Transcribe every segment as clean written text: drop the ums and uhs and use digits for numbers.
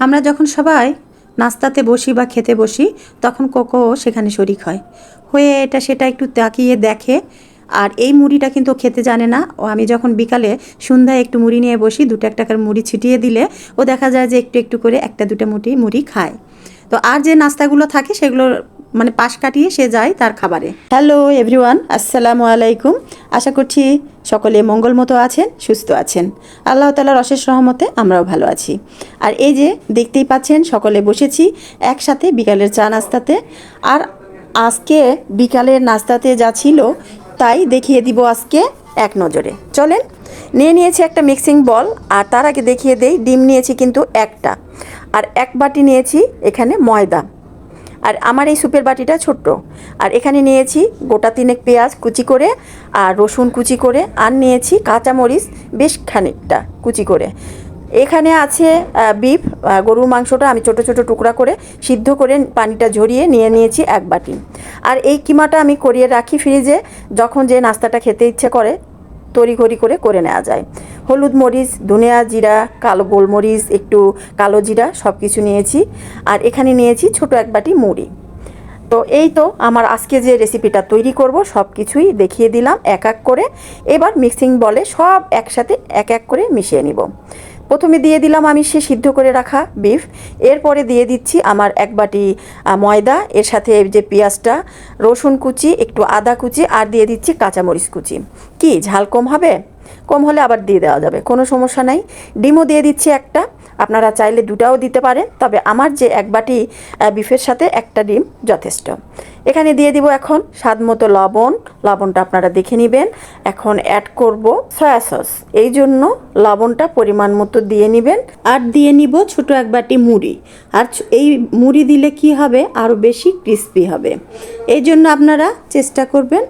আমরা যখন সবাই নাস্তাতে বসি বা খেতে বসি তখন কোকো সেখানে শরিক হয়, হয়ে এটা সেটা একটু তাকিয়ে দেখে। আর এই মুড়িটা কিন্তু খেতে জানে না। ও আমি যখন বিকালে সন্ধ্যায় একটু মুড়ি নিয়ে বসি, 2 টাকার মুড়ি ছিটিয়ে দিলে ও দেখা যায় যে একটু একটু করে 1-2টা মুড়ি খায়। তো আর যে নাস্তাগুলো থাকে সেগুলো মানে পাশ কাটিয়ে সে যায় তার খাবারে। হ্যালো এভরিওয়ান, আসসালামু আলাইকুম। আশা করছি সকলে মঙ্গল মতো আছেন, সুস্থ আছেন। আল্লাহ তাআলার অশেষ রহমতে আমরাও ভালো আছি। আর এই যে দেখতেই পাচ্ছেন সকলে বসেছি একসাথে বিকালের চা নাস্তাতে। আর আজকে বিকালের নাস্তাতে যা ছিল তাই দেখিয়ে দিব আজকে এক নজরে। চলেন, নিয়ে নিয়েছি একটা মিক্সিং বল। আর তার আগে দেখিয়ে দেই, ডিম নিয়েছি কিন্তু একটা, আর 1 বাটি নিয়েছি এখানে ময়দা। আর আমার এই সুপের বাটিটা ছোট্ট। আর এখানে নিয়েছি গোটা 3 পেঁয়াজ কুচি করে, আর রসুন কুচি করে, আর নিয়েছি কাঁচামরিচ বেশ খানিকটা কুচি করে। এখানে আছে বিফ, গরুর মাংসটা আমি ছোট ছোট টুকরা করে সিদ্ধ করে পানিটা ঝরিয়ে নিয়ে নিয়েছি 1 বাটি। আর এই কিমাটা আমি করিয়ে রাখি ফ্রিজে, যখন যে নাস্তাটা খেতে ইচ্ছে করে তড়িঘড়ি করে নেওয়া যায়। হলুদ, মরিচ, ধনিয়া, জিরা, কালো গোলমরিচ, একটু কালো জিরা সব কিছু নিয়েছি। আর এখানে নিয়েছি ছোট 1 বাটি মুড়ি। তো এই তো আমার আজকে যে রেসিপিটা তৈরি করব সব কিছুই দেখিয়ে দিলাম এক এক করে। এবার মিক্সিং বলে সব একসাথে এক এক করে মিশিয়ে নিব। প্রথমে দিয়ে দিলাম আমি সে সিদ্ধ করে রাখা বিফ। এরপরে দিয়ে দিচ্ছি আমার 1 বাটি ময়দা, এর সাথে যে পেঁয়াজটা, রসুন কুচি, একটু আদা কুচি, আর দিয়ে দিচ্ছি কাঁচামরিচ কুচি। কি ঝাল কম হবে? কম হলে আবার দিয়ে দেওয়া যাবে, কোনো সমস্যা নাই। ডিমও দিয়ে দিচ্ছি একটা, আপনারা চাইলে 2টাও দিতে পারেন, তবে আমার যে 1 বাটি বিফের সাথে একটা ডিম যথেষ্ট। এখানে দিয়ে দিব এখন স্বাদ মতো লবণ। লবণটা আপনারা দেখে নেবেন। এখন অ্যাড করব সয়া সস, এই জন্য লবণটা পরিমাণ মতো দিয়ে নেবেন। আর দিয়ে নিব ছোট 1 বাটি মুড়ি। আর এই মুড়ি দিলে কি হবে, আরও বেশি ক্রিস্পি হবে। এই জন্য আপনারা চেষ্টা করবেন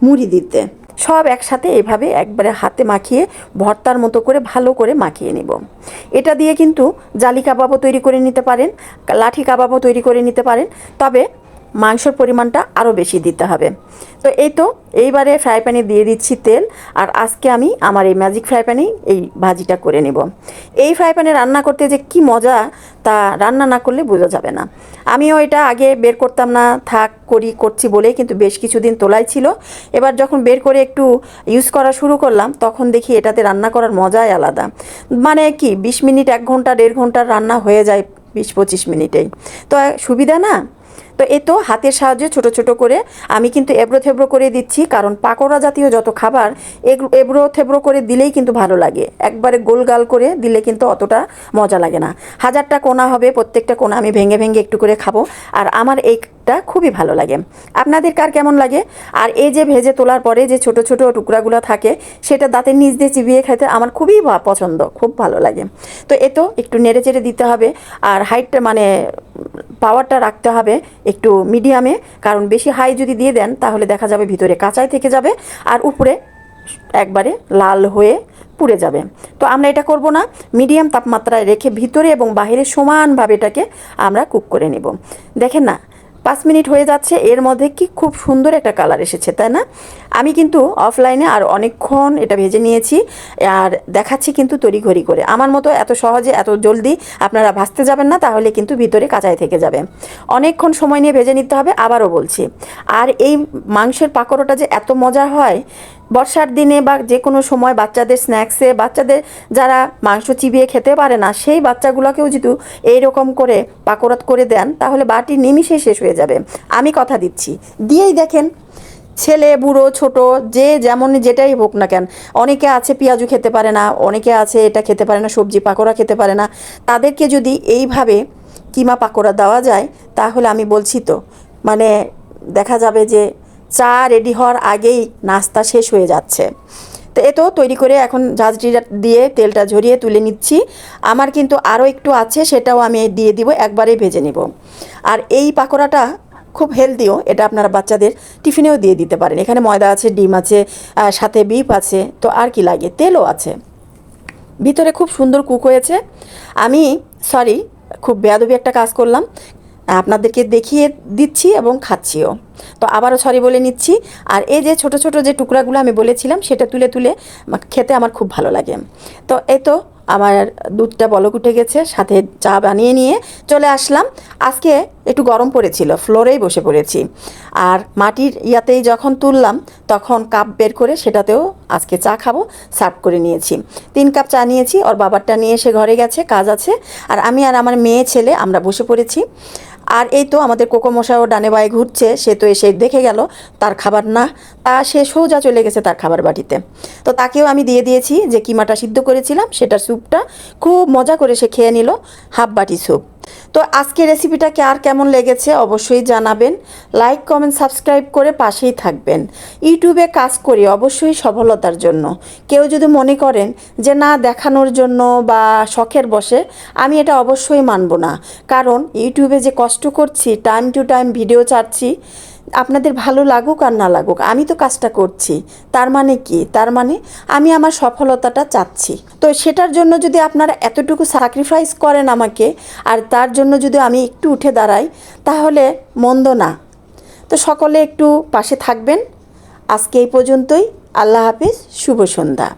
মুড়ি দিতে। সব একসাথে এভাবে একবারে হাতে মাখিয়ে ভর্তার মতো করে ভালো করে মাখিয়ে নেব। এটা দিয়ে কিন্তু জালি কাবাবও তৈরি করে নিতে পারেন, লাঠি কাবাবও তৈরি করে নিতে পারেন, তবে মাংসর পরিমাণটা আরও বেশি দিতে হবে। তো এই তো এইবারে ফ্রাই প্যানে দিয়ে দিচ্ছি তেল। আর আজকে আমি আমার এই ম্যাজিক ফ্রাই প্যানেই এই ভাজিটা করে নেব। এই ফ্রাই প্যানে রান্না করতে যে কি মজা, তা রান্না না করলে বোঝা যাবে না। আমিও এটা আগে বের করতাম না, করছি বলেই কিন্তু বেশ কিছুদিন তোলাই ছিল। এবার যখন বের করে একটু ইউজ করা শুরু করলাম, তখন দেখি এটাতে রান্না করার মজাই আলাদা। মানে কি 20 মিনিট, 1 ঘন্টা, 1.5 ঘন্টার রান্না হয়ে যায় 20-25 মিনিটেই। তো সুবিধা না? তো এ তো হাতের সাহায্যে ছোট ছোট করে আমি কিন্তু এবড়ো থেবড়ো করে দিচ্ছি, কারণ পাকোড়া জাতীয় যত খাবার এবড়ো থেবড়ো করে দিলেই কিন্তু ভালো লাগে। একবারে গোলগাল করে দিলে কিন্তু অতটা মজা লাগে না। 1000টা কোণা হবে, প্রত্যেকটা কোণা আমি ভেঙে ভেঙে একটু করে খাবো। আর আমার এইটা খুবই ভালো লাগে। আপনাদের কার কেমন লাগে? আর এই যে ভেজে তোলার পরে যে ছোট ছোট টুকরাগুলো থাকে, সেটা দাঁতের নিচ দিয়ে চিবিয়ে খেতে আমার খুবই পছন্দ, খুব ভালো লাগে। তো এ তো একটু নেড়ে চেড়ে দিতে হবে। আর হাইটটা মানে পাওয়ারটা রাখতে হবে একটু মিডিয়ামে, কারণ বেশি হাই যদি দিয়ে দেন তাহলে দেখা যাবে ভিতরে কাঁচাই থেকে যাবে আর উপরে একবারে লাল হয়ে পুড়ে যাবে। তো আমরা এটা করব না, মিডিয়াম তাপমাত্রায় রেখে ভিতরে এবং বাইরে সমানভাবে এটাকে আমরা কুক করে নেব। দেখেন না, 5 মিনিট হয়ে যাচ্ছে, এর মধ্যে কি খুব সুন্দর একটা কালার এসেছে, তাই না? আমি কিন্তু অফলাইনে আর অনেকক্ষণ এটা ভেজে নিয়েছি, আর দেখাচ্ছি কিন্তু তড়িঘড়ি করে। আমার মতো এত সহজে এত জলদি আপনারা ভাজতে যাবেন না, তাহলে কিন্তু ভিতরে কাঁচাই থেকে যাবে। অনেকক্ষণ সময় নিয়ে ভেজে নিতে হবে, আবারও বলছি। আর এই মাংসের পাকোড়াটা যে এত মজার হয়, বর্ষার দিনে বা যে কোনো সময় বাচ্চাদের স্ন্যাক্সে, বাচ্চাদের যারা মাংস চিবিয়ে খেতে পারে না সেই বাচ্চাগুলোকেও যদি এইরকম করে পাকোড়া করে দেন, তাহলে বাটি নিমিষে শেষ হয়ে যাবে। আমি কথা দিচ্ছি, দিয়েই দেখেন। ছেলে, বুড়ো, ছোট, যে যেমন যেটাই হোক না কেন, অনেকে আছে পেঁয়াজু খেতে পারে না, অনেকে আছে এটা খেতে পারে না, সবজি পাকোড়া খেতে পারে না, তাদেরকে যদি এইভাবে কিমা পাকোড়া দেওয়া যায়, তাহলে আমি বলছি তো মানে দেখা যাবে যে চা রেডি হওয়ার আগেই নাস্তা শেষ হয়ে যাচ্ছে। তো এ তো তৈরি করে এখন ঝাঁঝরিটা দিয়ে তেলটা ঝরিয়ে তুলে নিচ্ছি। আমার কিন্তু আরও একটু আছে, সেটাও আমি দিয়ে দিব, একবারেই ভেজে নেব। আর এই পাকোড়াটা খুব হেলদিও, এটা আপনারা বাচ্চাদের টিফিনেও দিয়ে দিতে পারেন। এখানে ময়দা আছে, ডিম আছে, সাথে বিফ আছে, তো আর কি লাগে, তেলও আছে। ভিতরে খুব সুন্দর কুক হয়েছে। আমি খুব বেয়াদবি একটা কাজ করলাম, আপনাদেরকে দেখিয়ে দিচ্ছি এবং খাচ্ছিও, তো আবারও সরি বলে নিচ্ছি। আর এই যে ছোট ছোট যে টুকরাগুলো আমি বলেছিলাম, সেটা তুলে তুলে খেতে আমার খুব ভালো লাগে। তো এই তো আমার দুধটা বলক উঠে গেছে, সাথে চা বানিয়ে নিয়ে চলে আসলাম। আজকে একটু গরম পড়েছিল, ফ্লোরেই বসে পড়েছি। আর মাটির ইয়াতেই যখন তুললাম তখন কাপ বের করে সেটাতেও আজকে চা খাবো, সার্ভ করে নিয়েছি। 3 কাপ চা নিয়েছি, ওর বাবারটা নিয়ে এসে ঘরে গেছে, কাজ আছে। আর আমি আর আমার মেয়ে ছেলে আমরা বসে পড়েছি। আর এই তো আমাদের কোকো মশাও ডানে বায়ে ঘুরছে, সে তো এসে দেখে গেল তার খাবার না, তা সে সোজা চলে গেছে তার খাবার বাটিতে। তো তাকেও আমি দিয়ে দিয়েছি যে কিমাটা সিদ্ধ করেছিলাম সেটার স্যুপটা, খুব মজা করে সে খেয়ে নিল, হাফ বাটি স্যুপ। তো আজকের রেসিপিটাকে আর কেমন লেগেছে অবশ্যই জানাবেন, লাইক কমেন্ট সাবস্ক্রাইব করে পাশেই থাকবেন। ইউটিউবে কাজ করি অবশ্যই সফলতার জন্য। কেউ যদি মনে করেন যে না দেখানোর জন্য বা শখের বশে, আমি এটা অবশ্যই মানব না। কারণ ইউটিউবে যে কষ্ট করছি, টাইম টু টাইম ভিডিও ছাড়ছি, আপনাদের ভালো লাগুক আর না লাগুক, আমি তো কাজটা করছি। তার মানে কি? তার মানে আমি আমার সফলতাটা চাচ্ছি। তো সেটার জন্য যদি আপনারা এতটুকু স্যাক্রিফাইস করেন আমাকে, আর তার জন্য যদি আমি একটু উঠে দাঁড়াই, তাহলে মন্দ না। তো সকলে একটু পাশে থাকবেন। আজকে এই পর্যন্তই। আল্লাহ হাফিজ, শুভ সন্ধ্যা।